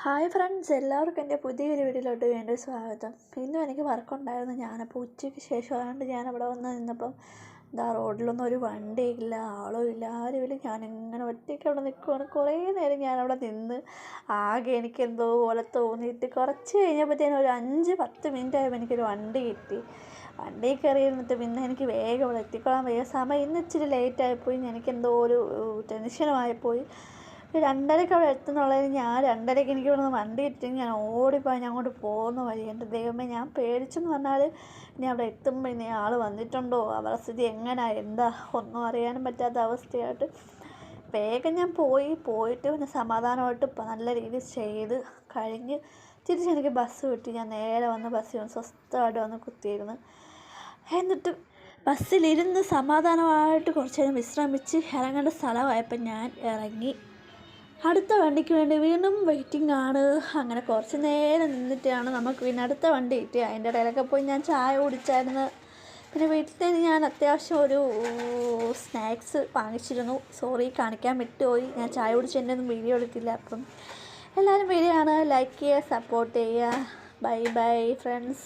Hi friends, എല്ലാവർക്കും എൻ്റെ പുതിയൊരു വീഡിയോയിലോട്ട് വീണ്ടും സ്വാഗതം. ഇന്നും എനിക്ക് വർക്കുണ്ടായിരുന്നു. ഞാനപ്പോൾ ഉച്ചയ്ക്ക് ശേഷം ആയതുകൊണ്ട് ഞാൻ അവിടെ വന്ന് നിന്നപ്പം റോഡിലൊന്നും ഒരു വണ്ടിയില്ല, ആളും ഇല്ല, ആരുമില്ല. ഞാനിങ്ങനെ ഒറ്റയ്ക്ക് അവിടെ നിൽക്കുവാണ്. കുറേ നേരം ഞാനവിടെ നിന്ന് ആകെ എനിക്കെന്തോ പോലെ തോന്നിയിട്ട് കുറച്ച് കഴിഞ്ഞപ്പോഴത്തേനും ഒരു 5-10 മിനിറ്റ് ആയപ്പോൾ എനിക്കൊരു വണ്ടി കിട്ടി. വണ്ടി കയറി ഇരുന്നിട്ട് പിന്നെ എനിക്ക് വേഗം അവിടെ എത്തിക്കൊള്ളാൻ വയ്യ. സമയം ഇന്ന് ഇച്ചിരി ലേറ്റായിപ്പോയി. എനിക്കെന്തോ ഒരു ടെൻഷനുമായിപ്പോയി. 2:30 അവിടെ എത്തുന്നുള്ളതിന് ഞാൻ 2:30 എനിക്ക് ഇവിടുന്ന് വണ്ടി കിട്ടിയെങ്കിൽ ഞാൻ ഓടിപ്പോയി ഞാൻ അങ്ങോട്ട് പോകുന്ന വഴി. എൻ്റെ ദൈവമേ, ഞാൻ പേടിച്ചെന്ന് പറഞ്ഞാൽ ഇനി അവിടെ എത്തുമ്പോൾ ഇനി ആൾ വന്നിട്ടുണ്ടോ, അവരുടെ സ്ഥിതി എങ്ങനെയാ എന്താ ഒന്നും അറിയാനും പറ്റാത്ത അവസ്ഥയായിട്ട് വേഗം ഞാൻ പോയിട്ട് പിന്നെ സമാധാനമായിട്ട് നല്ല രീതിയിൽ ചെയ്ത് കഴിഞ്ഞ് തിരിച്ചെനിക്ക് ബസ് കിട്ടി. ഞാൻ നേരെ വന്ന് ബസ്സിൽ വന്ന് സ്വസ്ഥമായിട്ട് വന്ന് കുത്തിയിരുന്നു. എന്നിട്ട് ബസ്സിലിരുന്ന് സമാധാനമായിട്ട് കുറച്ച് നേരം വിശ്രമിച്ച് ഇറങ്ങേണ്ട സ്ഥലമായപ്പോൾ ഞാൻ ഇറങ്ങി. അടുത്ത വണ്ടിക്ക് വേണ്ടി വീണ്ടും വെയിറ്റിംഗ് ആണ്. അങ്ങനെ കുറച്ച് നേരം നിന്നിട്ടാണ് നമുക്ക് പിന്നെ അടുത്ത വണ്ടി കിട്ടി. അതിൻ്റെ ഇടയിലൊക്കെ പോയി ഞാൻ ചായ കുടിച്ചായിരുന്നു. പിന്നെ വീട്ടിൽ നിന്ന് ഞാൻ അത്യാവശ്യം ഒരു സ്നാക്സ് വാങ്ങിച്ചിരുന്നു. സോറി, കാണിക്കാൻ വിട്ടുപോയി. ഞാൻ ചായ കുടിച്ചതിൻ്റെ ഒന്നും വീഡിയോ എടുത്തില്ല. അപ്പം എല്ലാവരും വീഡിയോ ആണ് ലൈക്ക് ചെയ്യുക, സപ്പോർട്ട് ചെയ്യുക. Bye bye friends.